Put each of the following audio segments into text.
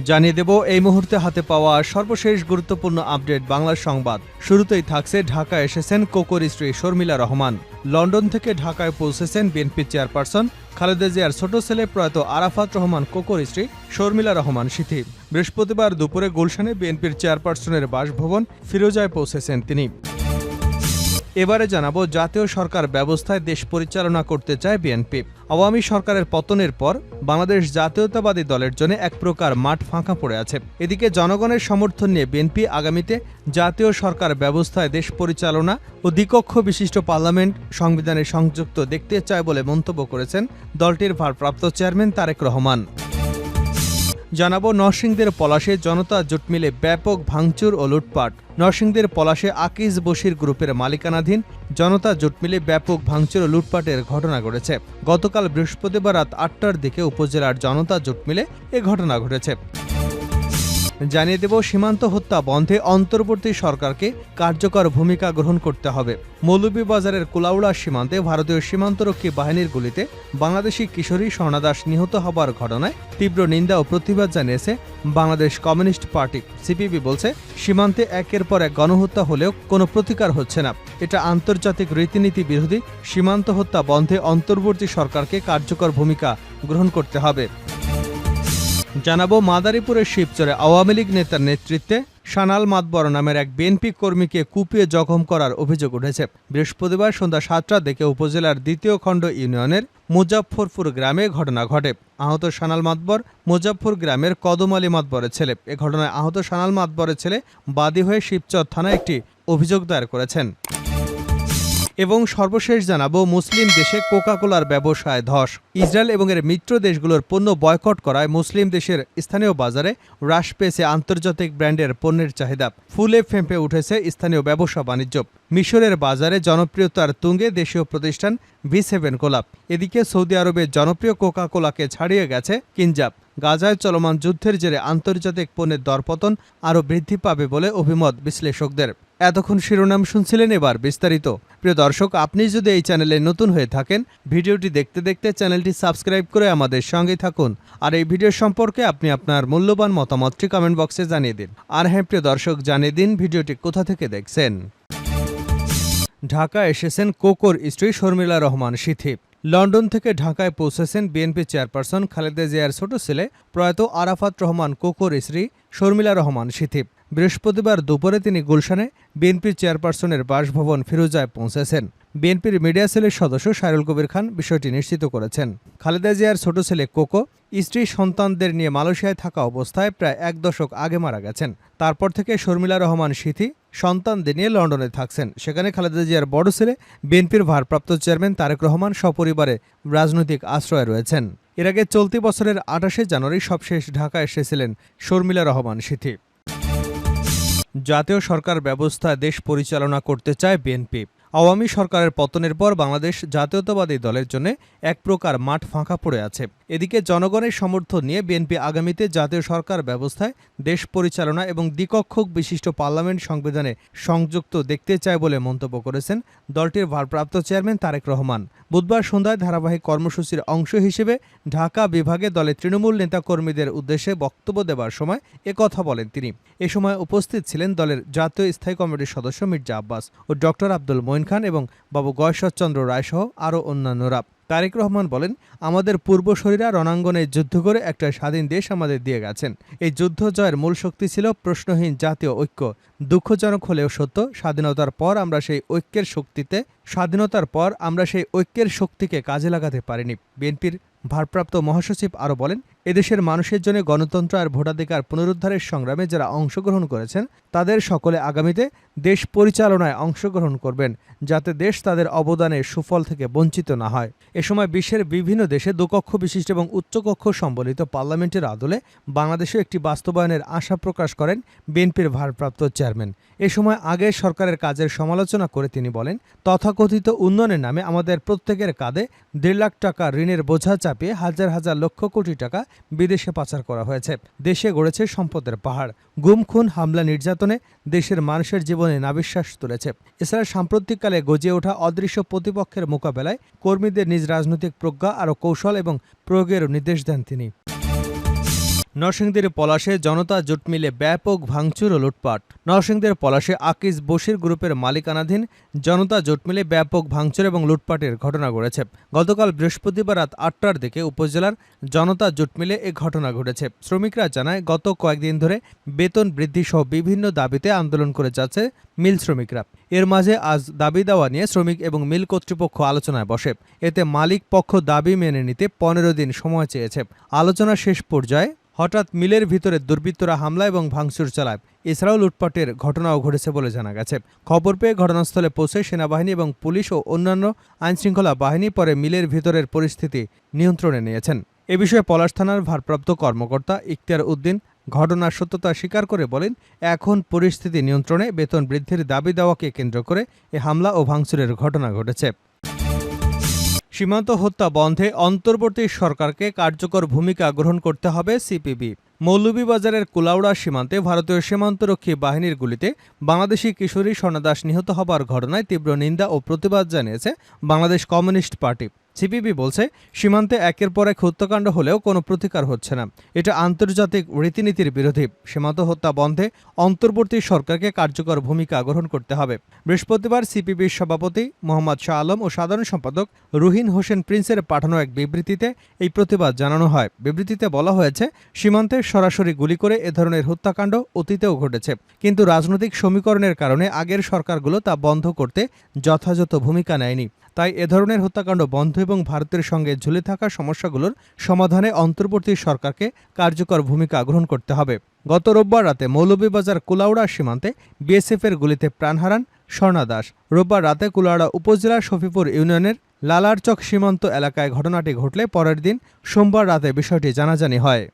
জানিয়ে দেব এই মুহূর্তে হাতে পাওয়া সর্বশেষ গুরুত্বপূর্ণ আপডেট বাংলা সংবাদ। শুরুতেই থাকছে ঢাকা এসেছেন কোকোর স্ত্রী শর্মিলা রহমান। লন্ডন থেকে ঢাকায় পৌঁছেছেন বিএনপি চেয়ারপারসন খালেদা জিয়ার ছোট ছেলে প্রয়াত আরাফাত রহমান কোকোর স্ত্রী শর্মিলা রহমান সিথি। বৃহস্পতিবার দুপুরে গুলশানে বিএনপির চেয়ারপারসনের বাসভবন ফিরোজায় পৌঁছেছেন তিনি। এবারে জানাবো জাতীয় সরকার ব্যবস্থায় দেশ পরিচালনা করতে চায় বিএনপি। আওয়ামী সরকারের পতনের পর বাংলাদেশ জাতীয়তাবাদী দলের জন্য এক প্রকার মাঠ ফাঁকা পড়ে আছে। এদিকে জনগণের সমর্থন নিয়ে বিএনপি আগামীতে জাতীয় সরকার ব্যবস্থায় দেশ পরিচালনা ও দ্বিকক্ষ বিশিষ্ট পার্লামেন্ট সংবিধানে সংযুক্ত দেখতে চায় বলে মন্তব্য করেছেন দলটির ভারপ্রাপ্ত চেয়ারম্যান তারেক রহমান। জানাবো নরসিংদীর পলাশে জনতা জোট মিলে ব্যাপক ভাঙচুর ও লুটপাট। নরসিংদীর পলাশে আকিজ বশির গ্রুপের মালিকানাধীন জনতা জোট মিলে ব্যাপক ভাঙচুর ও লুটপাটের ঘটনা ঘটেছে। গতকাল বৃহস্পতিবার রাত ৮টার দিকে উপজেলার জনতা জোট মিলে এ ঘটনা ঘটেছে। জানিয়ে দেব সীমান্ত হত্যা বন্ধে অন্তর্বর্তী সরকারকে কার্যকর ভূমিকা গ্রহণ করতে হবে। মৌলভীবাজারের কুলাউড়া সীমান্তে ভারতীয় সীমান্তরক্ষী বাহিনীর গুলিতে বাংলাদেশি কিশোরী স্বর্ণা দাস নিহত হবার ঘটনায় তীব্র নিন্দা ও প্রতিবাদ জানিয়েছে বাংলাদেশ কমিউনিস্ট পার্টি। সিপিবি বলছে, সীমান্তে একের পর এক গণহত্যা হলেও কোনো প্রতিকার হচ্ছে না। এটা আন্তর্জাতিক রীতিনীতি বিরোধী। সীমান্ত হত্যা বন্ধে অন্তর্বর্তী সরকারকে কার্যকর ভূমিকা গ্রহণ করতে হবে। জানাবো মাদারীপুরের শিবচরে আওয়ামী লীগ নেতার নেতৃত্বে সানাল মাতবর নামের এক বিএনপি কর্মীকে কুপিয়ে জখম করার অভিযোগ উঠেছে। বৃহস্পতিবার সন্ধ্যা ৭টার দিকে উপজেলার দ্বিতীয় খণ্ড ইউনিয়নের মুজাফফরপুর গ্রামে ঘটনা ঘটে। আহত সানাল মাতবর মুজাফফর গ্রামের কদম আলী মাতবরের ছেলে। এ ঘটনায় আহত সানাল মাতবরের ছেলে বাদী হয়ে শিবচর থানায় একটি অভিযোগ দায়ের করেছেন। এবং সর্বশেষ জানাবো মুসলিম দেশে কোকাকোলার ব্যবসায় ধস। ইসরায়েল এবং এর মিত্র দেশগুলোর পণ্য বয়কট করায় মুসলিম দেশের স্থানীয় বাজারে হ্রাস পেয়েছে আন্তর্জাতিক ব্র্যান্ডের পণ্যের চাহিদা। ফুলে ফেঁপে উঠেছে স্থানীয় ব্যবসা বাণিজ্য। মিশরের বাজারে জনপ্রিয়তার তুঙ্গে দেশীয় প্রতিষ্ঠান V7 কোলা। এদিকে সৌদি আরবের জনপ্রিয় কোকাকোলাকে ছাড়িয়ে গেছে কিনজাব। গাজায় চলমান যুদ্ধের জেরে আন্তর্জাতিক পণ্যের দরপতন আরও বৃদ্ধি পাবে বলে অভিমত বিশ্লেষকদের। এতক্ষণ শিরোনাম শুনছিলেন, এবার বিস্তারিত। প্রিয় দর্শক, আপনি যদি এই চ্যানেলে নতুন হয়ে থাকেন, ভিডিওটি দেখতে দেখতে চ্যানেলটি সাবস্ক্রাইব করে আমাদের সঙ্গে থাকুন। আর এই ভিডিও সম্পর্কে আপনি আপনার মূল্যবান মতামতটি কমেন্ট বক্সে জানিয়ে দিন। আর হ্যাঁ প্রিয় দর্শক, জানিয়ে দিন ভিডিওটি কোথা থেকে দেখছেন। ঢাকা এসেছেন কোকোর স্ত্রী শর্মিলা রহমান সিথি। লন্ডন থেকে ঢাকায় পৌঁছেছেন বিএনপি চেয়ারপারসন খালেদা জিয়ার ছোট ছেলে প্রয়াত আরাফাত রহমান কোকোর স্ত্রী শর্মিলা রহমান সিথি। বৃহস্পতিবার দুপুরে তিনি গুলশানে বিএনপির চেয়ারপারসনের বাসভবন ফিরোজায় পৌঁছেছেন। বিএনপির মিডিয়া সেলের সদস্য সাইরুল কবির খান বিষয়টি নিশ্চিত করেছেন। খালেদা জিয়ার ছোট ছেলে কোকো স্ত্রী সন্তানদের নিয়ে মালয়েশিয়ায় থাকা অবস্থায় প্রায় এক দশক আগে মারা গেছেন। তারপর থেকে শর্মিলা রহমান সিথি সন্তানদের নিয়ে লন্ডনে থাকছেন। সেখানে খালেদা জিয়ার বড় ছেলে বিএনপির ভারপ্রাপ্ত চেয়ারম্যান তারেক রহমান সপরিবারে রাজনৈতিক আশ্রয়ে রয়েছেন। এর আগে চলতি বছরের ২৮শে জানুয়ারি সবশেষ ঢাকা এসেছিলেন শর্মিলা রহমান সিথি। জাতীয় সরকার ব্যবস্থায় দেশ পরিচালনা করতে চায় বিএনপি। আওয়ামী সরকারের পতনের পর বাংলাদেশ জাতীয়তাবাদী দলের জন্য এক প্রকার মাঠ ফাঁকা পড়ে আছে। এদিকে জনগণের সমর্থন নিয়ে বিএনপি আগামীতে জাতীয় সরকার ব্যবস্থায় দেশ পরিচালনা এবং দ্বিকক্ষ বিশিষ্ট পার্লামেন্ট সংবিধানে সংযুক্ত দেখতে চায় বলে মন্তব্য করেছেন দলটির ভারপ্রাপ্ত চেয়ারম্যান তারেক রহমান। বুধবার সন্ধ্যায় ধারাবাহিক কর্মসূচির অংশ হিসেবে ঢাকা বিভাগে দলের তৃণমূল নেতাকর্মীদের উদ্দেশ্যে বক্তব্য দেওয়ার সময় একথা বলেন তিনি। এ সময় উপস্থিত ছিলেন দলের জাতীয় স্থায়ী কমিটির সদস্য মির্জা আব্বাস ও ডক্টর আব্দুল মঈন খান এবং বাবু গয়েশ্বরচন্দ্র রায়সহ আরও অন্যান্যরা। তারেক রহমান বলেন, আমাদের পূর্বসূরীরা রণাঙ্গনে যুদ্ধ করে একটা স্বাধীন দেশ আমাদের দিয়ে গেছেন। এই যুদ্ধ জয়ের মূল শক্তি ছিল প্রশ্নহীন জাতীয় ঐক্য। দুঃখজনক হলেও সত্য, স্বাধীনতার পর আমরা সেই ঐক্যের শক্তিকে কাজে লাগাতে পারিনি। বিএনপির ভারপ্রাপ্ত মহাসচিব আরও বলেন, এদেশের মানুষের জন্য গণতন্ত্র আর ভোটাধিকার পুনরুদ্ধারের সংগ্রামে যারা অংশগ্রহণ করেছেন তাদের সকলে আগামীতে দেশ পরিচালনায় অংশগ্রহণ করবেন, যাতে দেশ তাদের অবদানের সুফল থেকে বঞ্চিত না হয়। এ সময় বিশ্বের বিভিন্ন দেশে দুকক্ষ বিশিষ্ট এবং উচ্চকক্ষ সম্বলিত পার্লামেন্টের আদলে বাংলাদেশে একটি বাস্তবায়নের আশা প্রকাশ করেন বিএনপির ভারপ্রাপ্ত চেয়ারম্যান। এ সময় আগের সরকারের কাজের সমালোচনা করে তিনি বলেন, তথাকথিত উন্নয়নের নামে আমাদের প্রত্যেকের কাঁধে ১.৫ লাখ টাকা ঋণের বোঝা চাপিয়ে হাজার হাজার লক্ষ কোটি টাকা বিদেশে পাচার করা হয়েছে। দেশে গড়েছে সম্পদের পাহাড়। গুম, খুন, হামলা, নির্যাতনে দেশের মানুষের জীবনে নাবিশ্বাস তুলেছে। এছাড়া সাম্প্রতিককালে গজিয়ে ওঠা অদৃশ্য প্রতিপক্ষের মোকাবেলায় কর্মীদের নিজ রাজনৈতিক প্রজ্ঞা আরও কৌশল এবং প্রয়োগের নির্দেশ দেন তিনি। নরসিংদীর পলাশে জনতা জোট মিলে ব্যাপক ভাঙচুর ও লুটপাট। নরসিংদীর পলাশে আকিজ বশির গ্রুপের মালিকানাধীন জনতা জোট মিলে ব্যাপক ভাঙচুর এবং লুটপাটের ঘটনা ঘটেছে। গতকাল বৃহস্পতিবার রাত ৮টার দিকে উপজেলার জনতা জোট মিলে এ ঘটনা ঘটেছে। শ্রমিকরা জানায়, গত কয়েকদিন ধরে বেতন বৃদ্ধি সহ বিভিন্ন দাবিতে আন্দোলন করে যাচ্ছে মিল শ্রমিকরা। এর মাঝে আজ দাবি দেওয়া নিয়ে শ্রমিক এবং মিল কর্তৃপক্ষ আলোচনায় বসে। এতে মালিক পক্ষ দাবি মেনে নিতে ১৫ দিন সময় চেয়েছে। আলোচনা শেষ পর্যায়ে হঠাৎ মিলের ভিতরে দুর্বৃত্তরা হামলা এবং ভাঙচুর চালায়। এছাড়াও লুটপাটের ঘটনাও ঘটেছে বলে জানা গেছে। খবর পেয়ে ঘটনাস্থলে পৌঁছে সেনাবাহিনী এবং পুলিশ ও অন্যান্য আইনশৃঙ্খলা বাহিনী পরে মিলের ভিতরের পরিস্থিতি নিয়ন্ত্রণে নিয়েছেন। এ বিষয়ে পলাশ থানার ভারপ্রাপ্ত কর্মকর্তা ইখতিয়ার উদ্দিন ঘটনার সত্যতা স্বীকার করে বলেন, এখন পরিস্থিতি নিয়ন্ত্রণে। বেতন বৃদ্ধির দাবি দেওয়াকে কেন্দ্র করে এ হামলা ও ভাঙচুরের ঘটনা ঘটেছে। সীমান্ত হত্যা বন্ধে অন্তর্বর্তী সরকারকে কার্যকর ভূমিকা গ্রহণ করতে হবে সিপিবি। মৌলভীবাজারের কুলাউড়া সীমান্তে ভারতীয় সীমান্তরক্ষী বাহিনীর গুলিতে বাংলাদেশি কিশোরী স্বর্ণা দাস নিহত হবার ঘটনায় তীব্র নিন্দা ও প্রতিবাদ জানিয়েছে বাংলাদেশ কমিউনিস্ট পার্টি। সিপিবি বলছে, সীমান্তে একের পর এক হত্যাকাণ্ড হলেও কোনো প্রতিকার হচ্ছে না। এটা আন্তর্জাতিক রীতিনীতির বিরোধী। সীমান্ত হত্যা বন্ধে অন্তর্বর্তী সরকারকে কার্যকর ভূমিকা গ্রহণ করতে হবে। বৃহস্পতিবার সিপিবির সভাপতি মোহাম্মদ শাহ আলম ও সাধারণ সম্পাদক রুহিন হোসেন প্রিন্সের পাঠানো এক বিবৃতিতে এই প্রতিবাদ জানানো হয়। বিবৃতিতে বলা হয়েছে, সীমান্তে সরাসরি গুলি করে এ ধরনের হত্যাকাণ্ড অতীতেও ঘটেছে, কিন্তু রাজনৈতিক সমীকরণের কারণে আগের সরকারগুলো তা বন্ধ করতে যথাযথ ভূমিকা নেয়নি। তাই এ ধরনের হত্যাকাণ্ড বন্ধ এবং ভারতের সঙ্গে ঝুলে থাকা সমস্যাগুলোর সমাধানে অন্তর্বর্তী সরকারকে কার্যকর ভূমিকা গ্রহণ করতে হবে। গত রোববার রাতে মৌলভীবাজার কুলাউড়া সীমান্তে বিএসএফের গুলিতে প্রাণ হারান স্বর্ণা দাস। রোববার রাতে কুলাউড়া উপজেলার শফিপুর ইউনিয়নের লালারচক সীমান্ত এলাকায় ঘটনাটি ঘটলে পরের দিন সোমবার রাতে বিষয়টি জানাজানি হয়।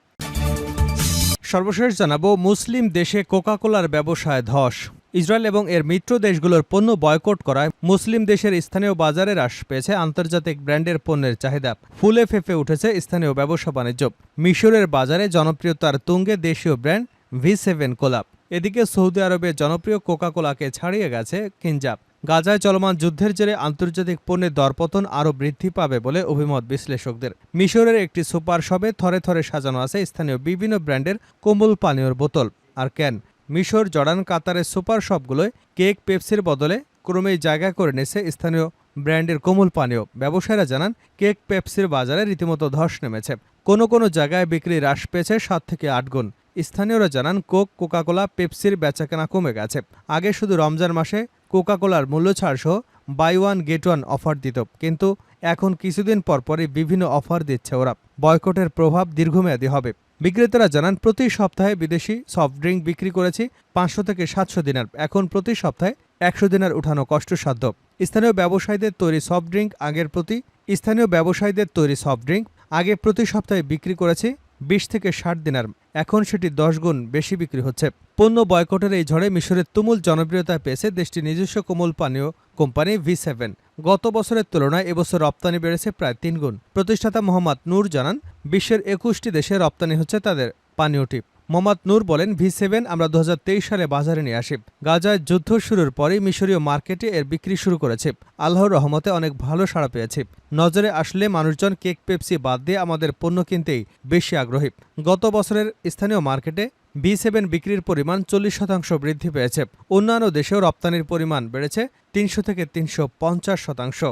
সর্বশেষ জানাবো, মুসলিম দেশে কোকাকোলার ব্যবসায় ধস। ইসরায়েল এবং এর মিত্র দেশগুলোর পণ্য বয়কট করায় মুসলিম দেশের স্থানীয় বাজারে হ্রাস পেয়েছে আন্তর্জাতিক ব্র্যান্ডের পণ্যের চাহিদা। ফুলে ফেঁপে উঠেছে স্থানীয় ব্যবসা বাণিজ্য। মিশরের বাজারে জনপ্রিয়তার তুঙ্গে দেশীয় ব্র্যান্ড V7 কোলা। এদিকে সৌদি আরবের জনপ্রিয় কোকাকোলাকে ছাড়িয়ে গেছে কিনজাব। গাজায় চলমান যুদ্ধের জেরে আন্তর্জাতিক পণ্যের দরপতন আরও বৃদ্ধি পাবে বলে অভিমত বিশ্লেষকদের। মিশরের একটি সুপার শপে থরে থরে সাজানো আছে স্থানীয় বিভিন্ন ব্র্যান্ডের কোমল পানীয়র বোতল আর ক্যান। মিশর, জর্ডান, কাতারের সুপার শপগুলোয় কেক, পেপসির বদলে ক্রমেই জায়গা করে নিয়েছে স্থানীয় ব্র্যান্ডের কোমল পানীয়। ব্যবসায়ীরা জানান, কেক, পেপসির বাজারে রীতিমতো ধস নেমেছে। কোনো কোনো জায়গায় বিক্রি হ্রাস পেয়েছে 7 থেকে 8 গুণ। স্থানীয়রা জানান, কোকাকোলা, পেপসির বেচাকেনা কমে গেছে। আগে শুধু রমজান মাসে কোকাকোলার মূল্য ছাড় সহ buy one get one offer দিত, কিন্তু এখন কিছুদিন পরপরই বিভিন্ন অফার দিচ্ছে ওরা। বয়কটের প্রভাব দীর্ঘমেয়াদী হবে। বিক্রেতারা জানান, প্রতি সপ্তাহে বিদেশি সফট ড্রিঙ্ক বিক্রি করেছি 500 থেকে 700 দিনার। এখন প্রতি সপ্তাহে 100 দিনার উঠানো কষ্টসাধ্য। স্থানীয় ব্যবসায়ীদের তৈরি সফট ড্রিঙ্ক আগে প্রতি সপ্তাহে বিক্রি করেছি 20 থেকে 60 দিনার। এখন সেটি 10 গুণ বেশি বিক্রি হচ্ছে। পণ্য বয়কটের এই ঝড়ে মিশরের তুমুল জনপ্রিয়তা পেয়েছে দেশটির নিজস্ব কোমল পানীয় কোম্পানি V7। গত বছরের তুলনায় এবছর রপ্তানি বেড়েছে প্রায় 3 গুণ। প্রতিষ্ঠাতা মোহাম্মদ নূর জানান, বিশ্বের 21টি দেশে রপ্তানি হচ্ছে তাদের পানীয়টি। মোহাম্মদ নূর বলেন, V7 আমরা 2023 সালে বাজারে নিয়ে আসি। গাজায় যুদ্ধ শুরুর পরই মিশরীয় মার্কেটে এর বিক্রি শুরু করেছে। আল্লাহর রহমতে অনেক ভালো সাড়া পেয়েছি। নজরে আসলে মানুষজন কেক, পেপসি বাদ দিয়ে আমাদের পণ্য কিনতেই বেশি আগ্রহী। গত বছরের স্থানীয় মার্কেটে V7 বিক্রির পরিমাণ 40% বৃদ্ধি পেয়েছে। অন্যান্য দেশেও রপ্তানির পরিমাণ বেড়েছে 300 থেকে 350%।